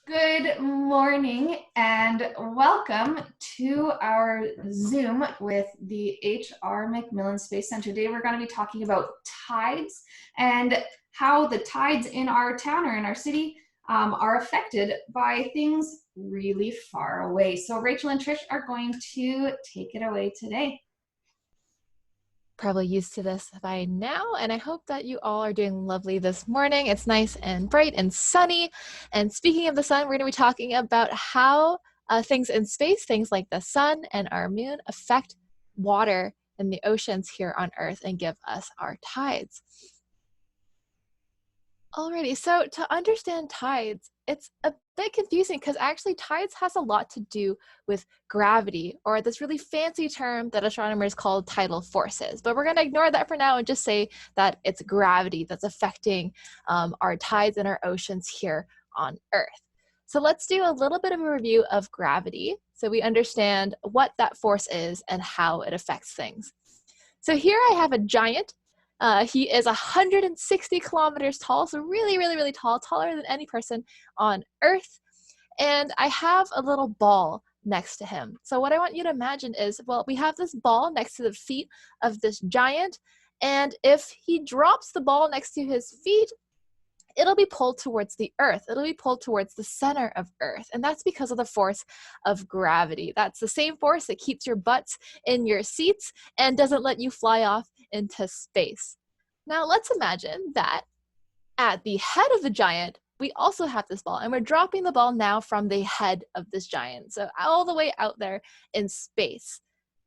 Good morning and welcome to our Zoom with the HR MacMillan Space Centre. Today we're going to be talking about tides and how the tides in our town or in our city are affected by things really far away. So Rachel and Trish are going to take it away today. Probably used to this by now, and I hope that you all are doing lovely this morning. It's nice and bright and sunny. And speaking of the sun, we're going to be talking about how things in space, things like the sun and our moon, affect water in the oceans here on Earth and give us our tides. Alrighty, so to understand tides, it's a bit confusing because actually tides has a lot to do with gravity, or this really fancy term that astronomers call tidal forces. But we're going to ignore that for now and just say that it's gravity that's affecting our tides and our oceans here on Earth. So let's do a little bit of a review of gravity so we understand what that force is and how it affects things. So here I have a giant. He is 160 kilometers tall, so really, really, really tall, taller than any person on Earth. And I have a little ball next to him. So what I want you to imagine is, well, we have this ball next to the feet of this giant, and if he drops the ball next to his feet, it'll be pulled towards the Earth. It'll be pulled towards the center of Earth. And that's because of the force of gravity. That's the same force that keeps your butts in your seats and doesn't let you fly off into space. Now let's imagine that at the head of the giant, we also have this ball, and we're dropping the ball now from the head of this giant, so all the way out there in space.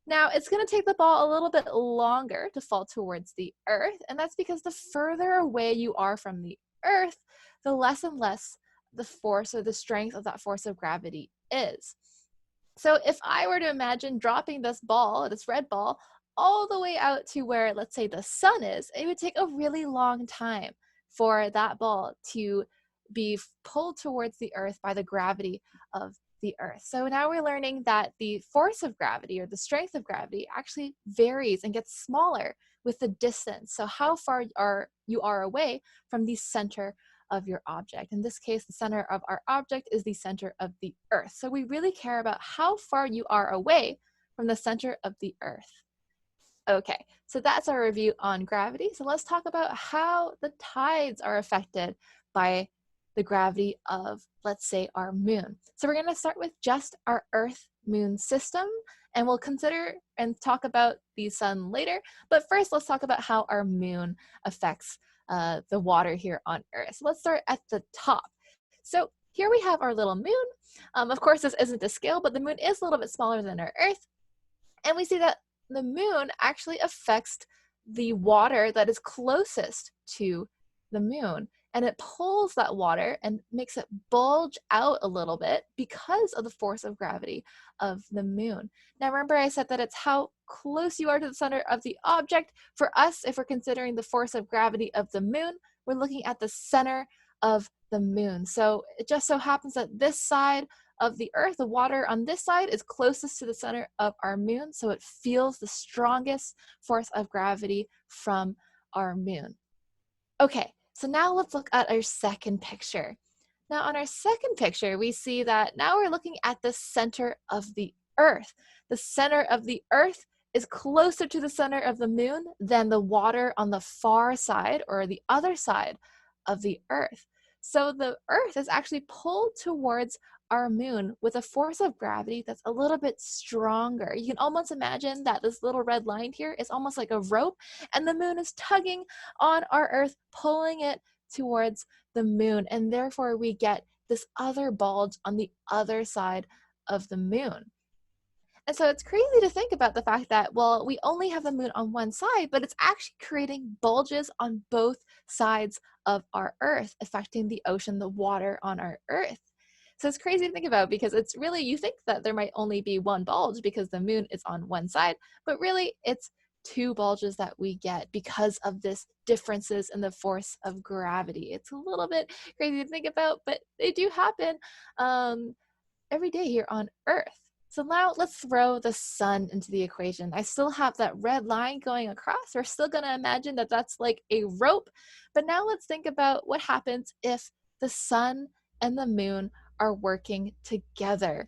Now, it's going to take the ball a little bit longer to fall towards the Earth, and that's because the further away you are from the Earth, the less and less the force or the strength of that force of gravity is. So if I were to imagine dropping this ball, this red ball, all the way out to where, let's say, the sun is, it would take a really long time for that ball to be pulled towards the Earth by the gravity of the Earth. So now we're learning that the force of gravity or the strength of gravity actually varies and gets smaller with the distance. So how far you are away from the center of your object. In this case, the center of our object is the center of the Earth. So we really care about how far you are away from the center of the Earth. Okay, so that's our review on gravity. So let's talk about how the tides are affected by the gravity of, let's say, our moon. So we're going to start with just our Earth-Moon system, and we'll consider and talk about the sun later. But first, let's talk about how our moon affects the water here on Earth. So let's start at the top. So here we have our little moon. Of course, this isn't to scale, but the moon is a little bit smaller than our Earth. And we see that the moon actually affects the water that is closest to the moon. And it pulls that water and makes it bulge out a little bit because of the force of gravity of the moon. Now, remember I said that it's how close you are to the center of the object. For us, if we're considering the force of gravity of the moon, we're looking at the center of the moon. So it just so happens that this side of the Earth, the water on this side is closest to the center of our moon, so it feels the strongest force of gravity from our moon. Okay, so now let's look at our second picture. Now on our second picture, we see that now we're looking at the center of the Earth. The center of the Earth is closer to the center of the moon than the water on the far side or the other side of the Earth. So the Earth is actually pulled towards our moon with a force of gravity that's a little bit stronger. You can almost imagine that this little red line here is almost like a rope, and the moon is tugging on our Earth, pulling it towards the moon, and therefore we get this other bulge on the other side of the moon. And so it's crazy to think about the fact that, well, we only have the moon on one side, but it's actually creating bulges on both sides of our Earth, affecting the ocean, the water on our Earth. So it's crazy to think about because it's really, you think that there might only be one bulge because the moon is on one side, but really it's two bulges that we get because of this differences in the force of gravity. It's a little bit crazy to think about, but they do happen every day here on Earth. So now let's throw the sun into the equation. I still have that red line going across. We're still going to imagine that that's like a rope, but now let's think about what happens if the sun and the moon are working together.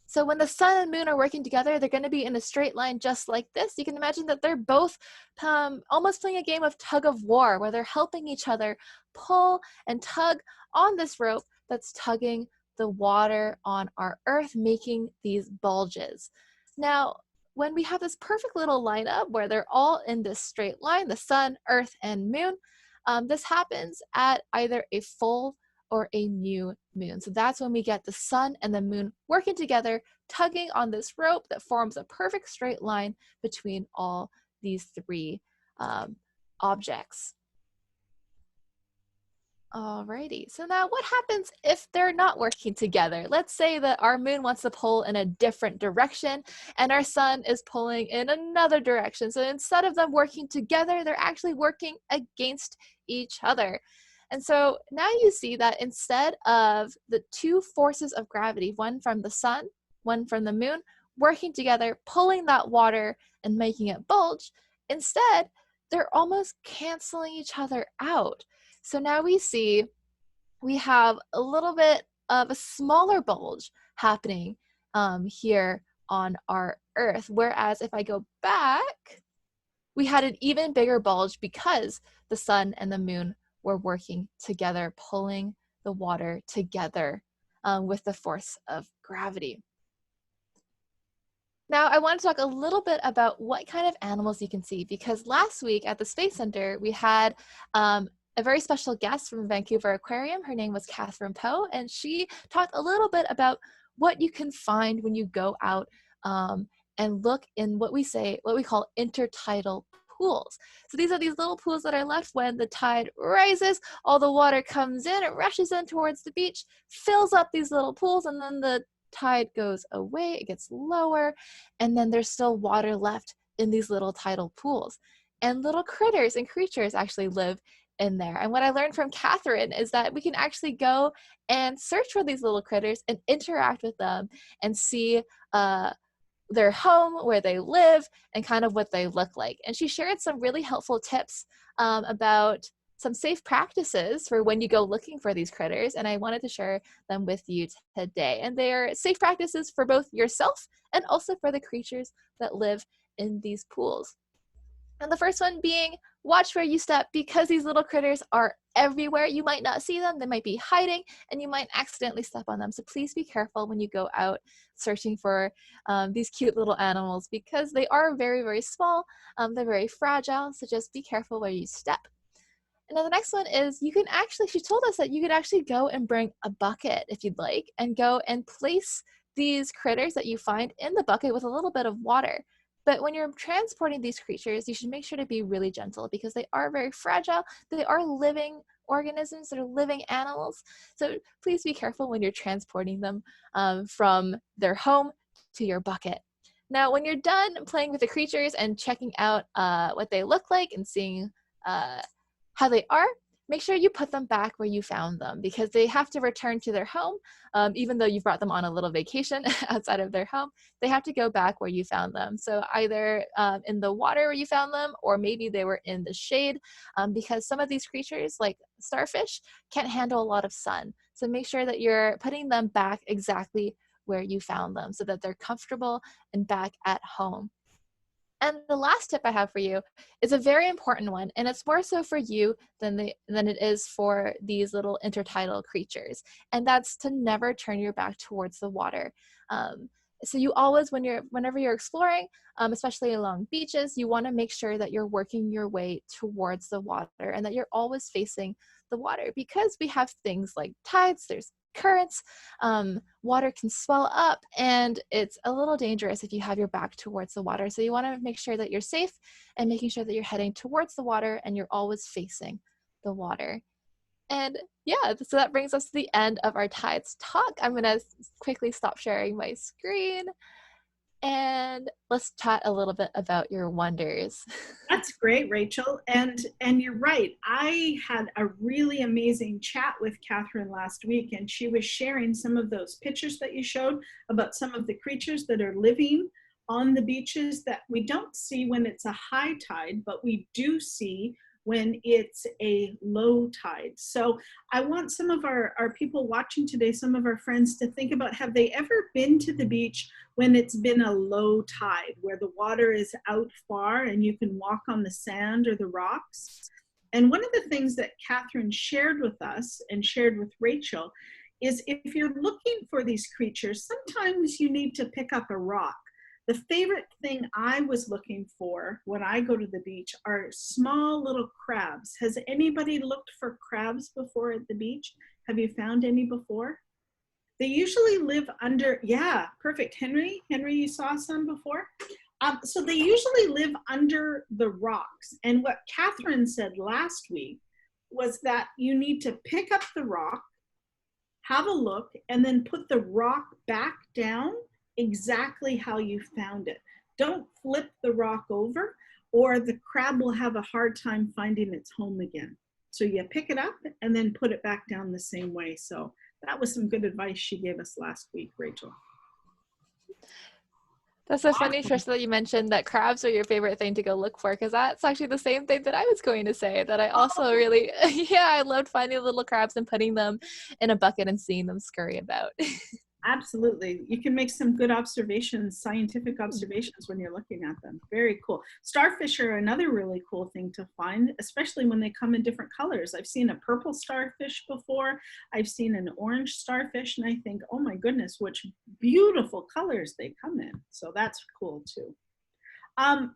So when the sun and moon are working together, they're going to be in a straight line just like this. You can imagine that they're both almost playing a game of tug of war, where they're helping each other pull and tug on this rope that's tugging the water on our earth, making these bulges. Now, when we have this perfect little lineup where they're all in this straight line, the sun, earth, and moon, this happens at either a full or a new moon. So that's when we get the sun and the moon working together, tugging on this rope that forms a perfect straight line between all these three objects. Alrighty, so now what happens if they're not working together? Let's say that our moon wants to pull in a different direction and our sun is pulling in another direction. So instead of them working together, they're actually working against each other. And so now you see that instead of the two forces of gravity, one from the sun, one from the moon, working together, pulling that water and making it bulge, instead, they're almost canceling each other out. So now we see we have a little bit of a smaller bulge happening here on our Earth. Whereas if I go back, we had an even bigger bulge because the sun and the moon were working together, pulling the water together with the force of gravity. Now, I want to talk a little bit about what kind of animals you can see, because last week at the Space Center, we had a very special guest from Vancouver Aquarium. Her name was Catherine Poe, and she talked a little bit about what you can find when you go out and look in what we call intertidal pools. So these are these little pools that are left when the tide rises, all the water comes in, it rushes in towards the beach, fills up these little pools, and then the tide goes away, it gets lower, and then there's still water left in these little tidal pools. And little critters and creatures actually live in there. And what I learned from Catherine is that we can actually go and search for these little critters and interact with them and see their home, where they live, and kind of what they look like. And she shared some really helpful tips about some safe practices for when you go looking for these critters, and I wanted to share them with you today. And they're safe practices for both yourself and also for the creatures that live in these pools. And the first one being, watch where you step, because these little critters are everywhere. You might not see them, they might be hiding, and you might accidentally step on them. So please be careful when you go out searching for these cute little animals, because they are very, very small. They're very fragile, so just be careful where you step. And then the next one is, she told us that you could actually go and bring a bucket if you'd like, and go and place these critters that you find in the bucket with a little bit of water. But when you're transporting these creatures, you should make sure to be really gentle, because they are very fragile. They are living organisms, they're living animals. So please be careful when you're transporting them from their home to your bucket. Now, when you're done playing with the creatures and checking out what they look like and seeing how they are, make sure you put them back where you found them, because they have to return to their home. Even though you've brought them on a little vacation outside of their home, they have to go back where you found them. So either in the water where you found them, or maybe they were in the shade, because some of these creatures, like starfish, can't handle a lot of sun. So make sure that you're putting them back exactly where you found them, so that they're comfortable and back at home. And the last tip I have for you is a very important one, and it's more so for you than it is for these little intertidal creatures. And that's to never turn your back towards the water. So you always, whenever you're exploring, especially along beaches, you want to make sure that you're working your way towards the water, and that you're always facing the water, because we have things like tides, there's currents, water can swell up, and it's a little dangerous if you have your back towards the water. So you want to make sure that you're safe, and making sure that you're heading towards the water and you're always facing the water. And yeah, so that brings us to the end of our tides talk. I'm going to quickly stop sharing my screen, and let's chat a little bit about your wonders. That's great, Rachel. And you're right. I had a really amazing chat with Catherine last week, and she was sharing some of those pictures that you showed about some of the creatures that are living on the beaches that we don't see when it's a high tide, but we do see when it's a low tide. So I want some of our people watching today, some of our friends, to think about, have they ever been to the beach when it's been a low tide, where the water is out far and you can walk on the sand or the rocks? And one of the things that Catherine shared with us and shared with Rachel is, if you're looking for these creatures, sometimes you need to pick up a rock. The favorite thing I was looking for when I go to the beach are small little crabs. Has anybody looked for crabs before at the beach? Have you found any before? They usually live under, yeah, perfect. Henry, you saw some before? So they usually live under the rocks. And what Catherine said last week was that you need to pick up the rock, have a look, and then put the rock back down exactly how you found it. Don't flip the rock over, or the crab will have a hard time finding its home again. So you pick it up and then put it back down the same way. So that was some good advice she gave us last week, Rachel. That's so funny, Trish, that you mentioned that crabs are your favorite thing to go look for, because that's actually the same thing that I was going to say, that I also really, yeah, I loved finding little crabs and putting them in a bucket and seeing them scurry about. Absolutely. You can make some good observations, scientific observations, when you're looking at them. Very cool. Starfish are another really cool thing to find, especially when they come in different colors. I've seen a purple starfish before. I've seen an orange starfish, and I think, oh my goodness, which beautiful colors they come in. So that's cool too.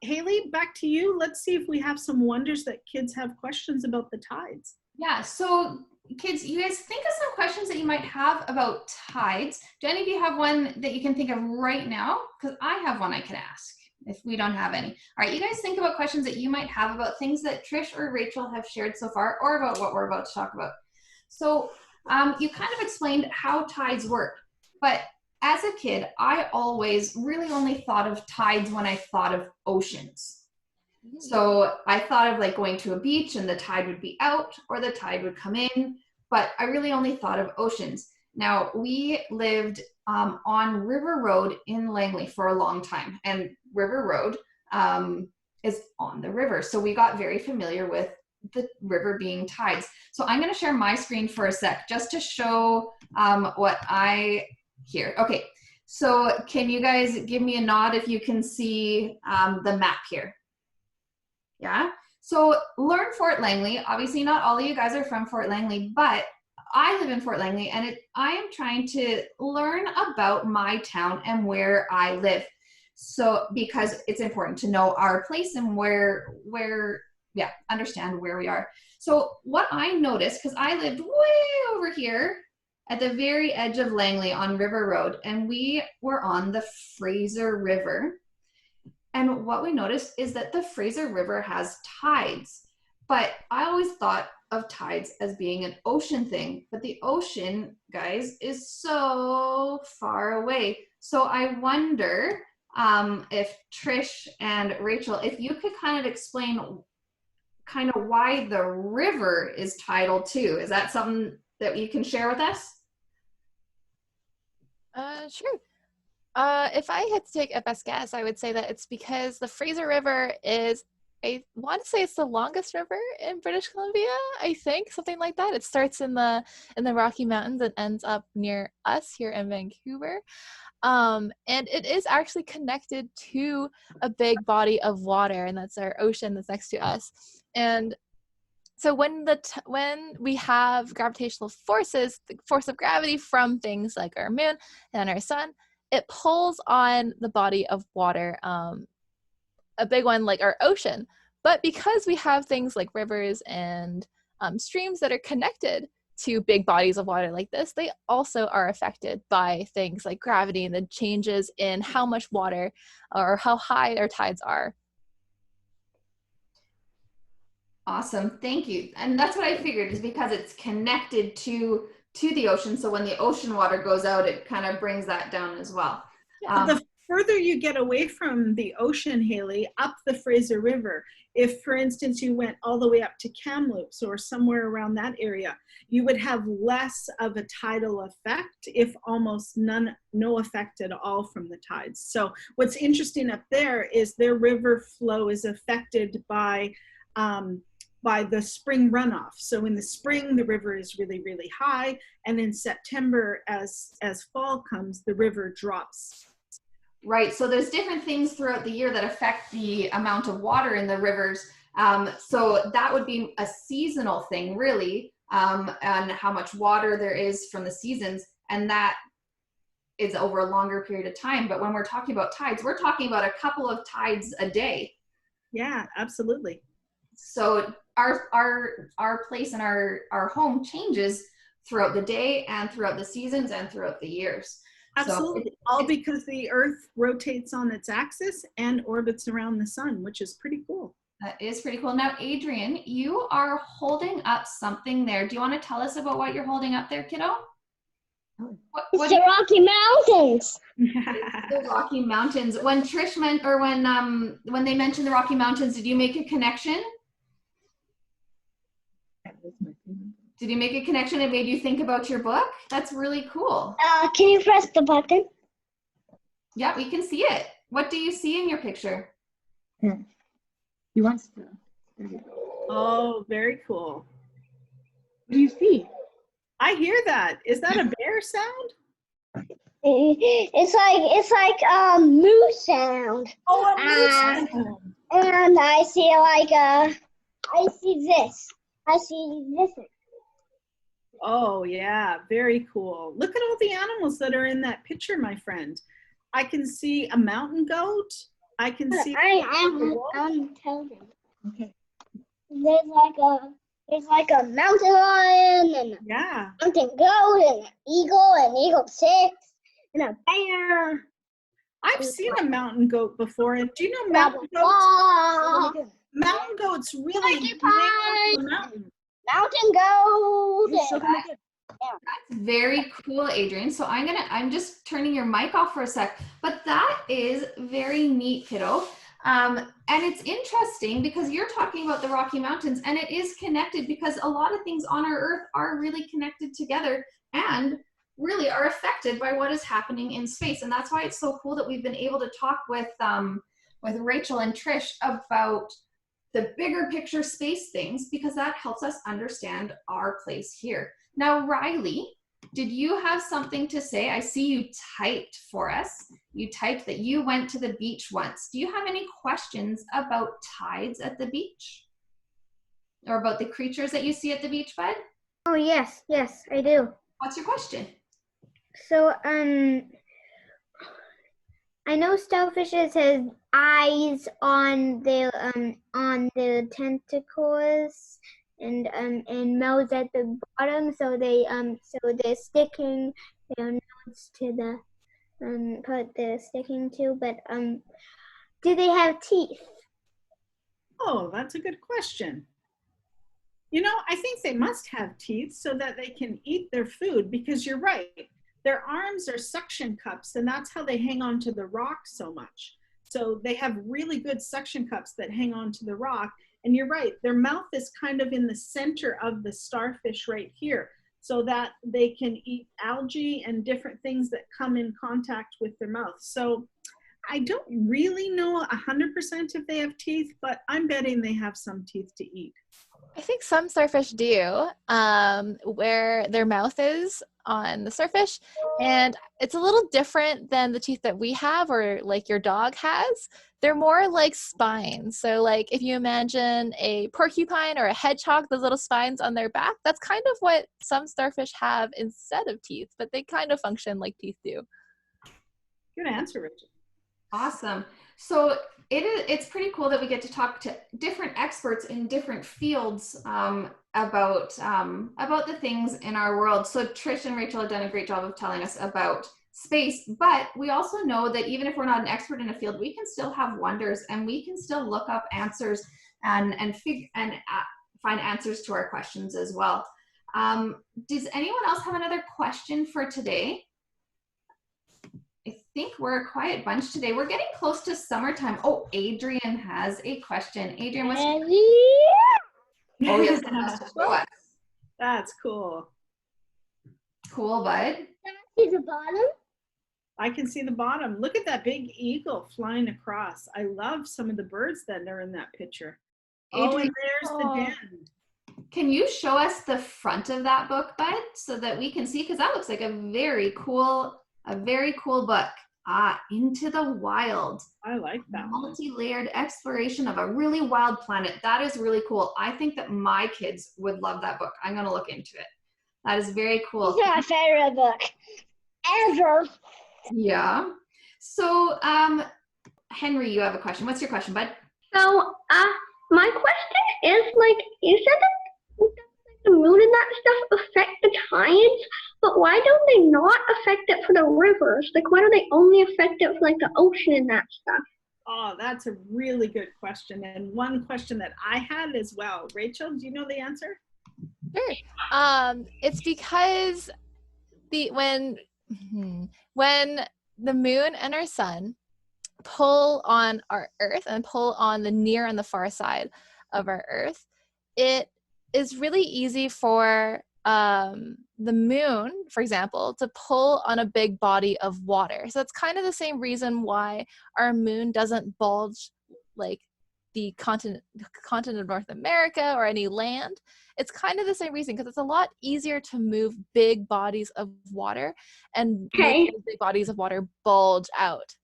Haley, back to you. Let's see if we have some wonders that kids have questions about the tides. Yeah, so kids, you guys think of some questions that you might have about tides. Do any of you have one that you can think of right now? Because I have one I can ask if we don't have any. All right, you guys think about questions that you might have about things that Trish or Rachel have shared so far, or about what we're about to talk about. So you kind of explained how tides work, but as a kid, I always really only thought of tides when I thought of oceans. So I thought of like going to a beach and the tide would be out or the tide would come in, but I really only thought of oceans. Now, we lived on River Road in Langley for a long time, and River Road is on the river. So we got very familiar with the river being tides. So I'm going to share my screen for a sec just to show what I hear. Okay, so can you guys give me a nod if you can see the map here? Yeah, so Learn Fort Langley, obviously not all of you guys are from Fort Langley, but I live in Fort Langley, and I am trying to learn about my town and where I live. So because it's important to know our place and understand where we are. So what I noticed, because I lived way over here at the very edge of Langley on River Road, and we were on the Fraser River. And what we noticed is that the Fraser River has tides, but I always thought of tides as being an ocean thing, but the ocean, guys, is so far away. So I wonder if Trish and Rachel, if you could kind of explain kind of why the river is tidal too. Is that something that you can share with us? Sure. If I had to take a best guess, I would say that it's because the Fraser River is, I want to say it's the longest river in British Columbia, I think, something like that. It starts in the Rocky Mountains and ends up near us here in Vancouver. And it is actually connected to a big body of water, and that's our ocean that's next to us. And so when we have gravitational forces, the force of gravity from things like our moon and our sun, it pulls on the body of water, a big one like our ocean. But because we have things like rivers and streams that are connected to big bodies of water like this, they also are affected by things like gravity and the changes in how much water or how high our tides are. Awesome, thank you. And that's what I figured, is because it's connected to the ocean. So when the ocean water goes out, it kind of brings that down as well. The further you get away from the ocean, Haley, up the Fraser River, if, for instance, you went all the way up to Kamloops or somewhere around that area, you would have less of a tidal effect, if almost no effect at all from the tides. So what's interesting up there is their river flow is affected by by the spring runoff. So in the spring, the river is really, really high. And in September, as fall comes, the river drops. Right, so there's different things throughout the year that affect the amount of water in the rivers. So that would be a seasonal thing, really, and how much water there is from the seasons. And that is over a longer period of time. But when we're talking about tides, we're talking about a couple of tides a day. Yeah, absolutely. So our place and our home changes throughout the day and throughout the seasons and throughout the years. Absolutely. So all because the earth rotates on its axis and orbits around the sun, which is pretty cool. That is pretty cool. Now, Adrian, you are holding up something there. Do you want to tell us about what you're holding up there, kiddo? It's the Rocky Mountains. The Rocky Mountains. When Trish meant, or when they mentioned the Rocky Mountains, did you make a connection? Did you make a connection that made you think about your book? That's really cool. Can you press the button? Yeah, we can see it. What do you see in your picture? He wants to. There you go. Oh, very cool. What do you see? I hear that. Is that a bear sound? It's like a moose sound. Oh, a moose sound. And I see I see this. I see this. Oh, yeah, very cool. Look at all the animals that are in that picture, my friend. I can see a mountain goat. I can see. I'm telling you. Okay. There's like a mountain lion and Yeah. a mountain goat and an eagle six, and a bear. I've seen a mountain goat before. And do you know mountain goats? Mountain goats really live on the mountain. Mountain goat. You're so gonna get- That's very cool, Adrian. So I'm just turning your mic off for a sec, but that is very neat, kiddo. And it's interesting because you're talking about the Rocky Mountains, and it is connected because a lot of things on our earth are really connected together and really are affected by what is happening in space. And that's why it's so cool that we've been able to talk with Rachel and Trish about the bigger picture space things, because that helps us understand our place here. Now, Riley, did you have something to say? I see you typed for us. You typed that you went to the beach once. Do you have any questions about tides at the beach? Or about the creatures that you see at the beach, bud? Oh yes, I do. What's your question? So I know starfishes has eyes on the tentacles and mouths at the bottom, so they're sticking their nose to the part they're sticking to. But do they have teeth? Oh, that's a good question. You know, I think they must have teeth so that they can eat their food, because you're right. Their arms are suction cups, and that's how they hang on to the rock so much. So they have really good suction cups that hang on to the rock. And you're right, their mouth is kind of in the center of the starfish right here, so that they can eat algae and different things that come in contact with their mouth. So I don't really know 100% if they have teeth, but I'm betting they have some teeth to eat. I think some starfish do, where their mouth is on the surface, and it's a little different than the teeth that we have or like your dog has. They're more like spines. So like if you imagine a porcupine or a hedgehog, those little spines on their back, that's kind of what some starfish have instead of teeth, but they kind of function like teeth do. Good answer, Rachel. Awesome. So it's pretty cool that we get to talk to different experts in different fields about the things in our world. So Trish and Rachel have done a great job of telling us about space, but we also know that even if we're not an expert in a field, we can still have wonders, and we can still look up answers and find answers to our questions as well. Does anyone else have another question for today? I think we're a quiet bunch today. We're getting close to summertime. Oh, Adrian has a question. Adrian, what's your... Oh, yes, show us. That's cool. Cool, bud. Can I see the bottom? I can see the bottom. Look at that big eagle flying across. I love some of the birds that are in that picture. Oh, Adrian, and there's the den. can you show us the front of that book, Bud, so that we can see? Because that looks like a very cool book. Into the Wild. I like that one. Multi-layered exploration of a really wild planet. That is really cool. I think that my kids would love that book. I'm going to look into it. That is very cool. It's my favorite book ever. Yeah. So, Henry, you have a question. What's your question, Bud? So, my question is, like, you said that the moon and that stuff affect the tides, but why don't they not affect it for the rivers? Like, why do they only affect it for, like, the ocean and that stuff? Oh, that's a really good question, and one question that I had as well. Rachel, do you know the answer? Sure. It's because when the moon and our sun pull on our Earth and pull on the near and the far side of our Earth, it is really easy for the moon, for example, to pull on a big body of water. So it's kind of the same reason why our moon doesn't bulge like the continent of North America or any land. It's kind of the same reason, because it's a lot easier to move big bodies of water and make those big bodies of water bulge out.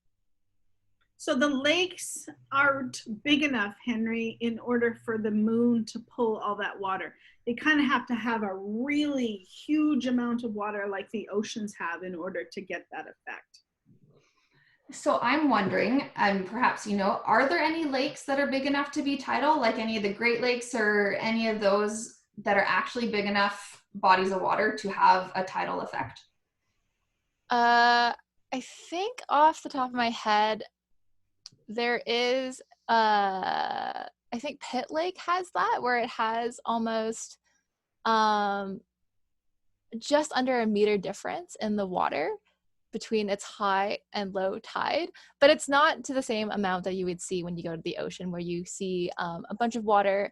So the lakes aren't big enough, Henry, in order for the moon to pull all that water. They kind of have to have a really huge amount of water like the oceans have in order to get that effect. So I'm wondering, and perhaps you know, are there any lakes that are big enough to be tidal, like any of the Great Lakes or any of those that are actually big enough bodies of water to have a tidal effect? I think off the top of my head, there is, I think Pitt Lake has that, where it has almost just under a meter difference in the water between its high and low tide, but it's not to the same amount that you would see when you go to the ocean, where you see a bunch of water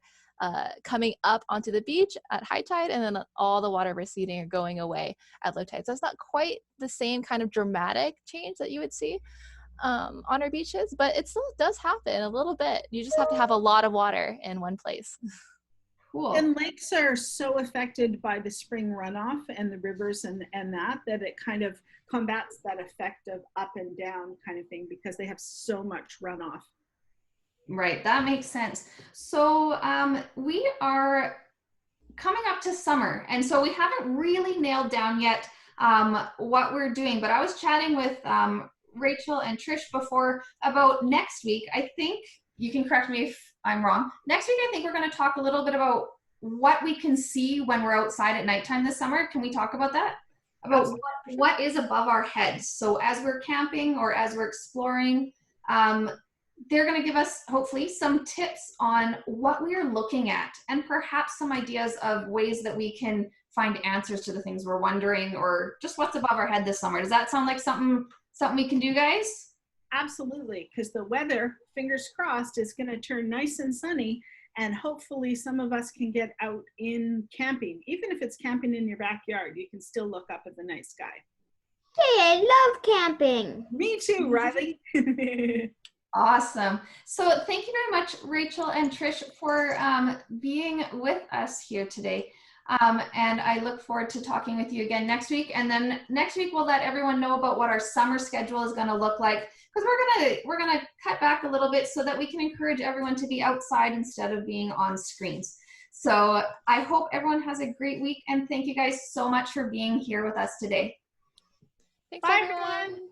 coming up onto the beach at high tide and then all the water receding or going away at low tide. So it's not quite the same kind of dramatic change that you would see on our beaches, but it still does happen a little bit. You just have to have a lot of water in one place. Cool. And lakes are so affected by the spring runoff and the rivers and that it kind of combats that effect of up and down kind of thing, because they have so much runoff. Right, that makes sense. So we are coming up to summer, and so we haven't really nailed down yet what we're doing, but I was chatting with Rachel and Trish before about next week. I think, you can correct me if I'm wrong, next week I think we're going to talk a little bit about what we can see when we're outside at nighttime this summer. Can we talk about that? About what is above our heads. So as we're camping or as we're exploring, they're going to give us hopefully some tips on what we are looking at, and perhaps some ideas of ways that we can find answers to the things we're wondering, or just what's above our head this summer. Does that sound like something we can do, guys? Absolutely, because the weather, fingers crossed, is going to turn nice and sunny, and hopefully some of us can get out in camping. Even if it's camping in your backyard, you can still look up at the night sky. Hey, I love camping. Me too, Riley. Awesome. So thank you very much, Rachel and Trish, for being with us here today. And I look forward to talking with you again next week. And then next week, we'll let everyone know about what our summer schedule is going to look like, because we're gonna cut back a little bit so that we can encourage everyone to be outside instead of being on screens. So I hope everyone has a great week, and thank you guys so much for being here with us today. Thanks, Bye, everyone. everyone.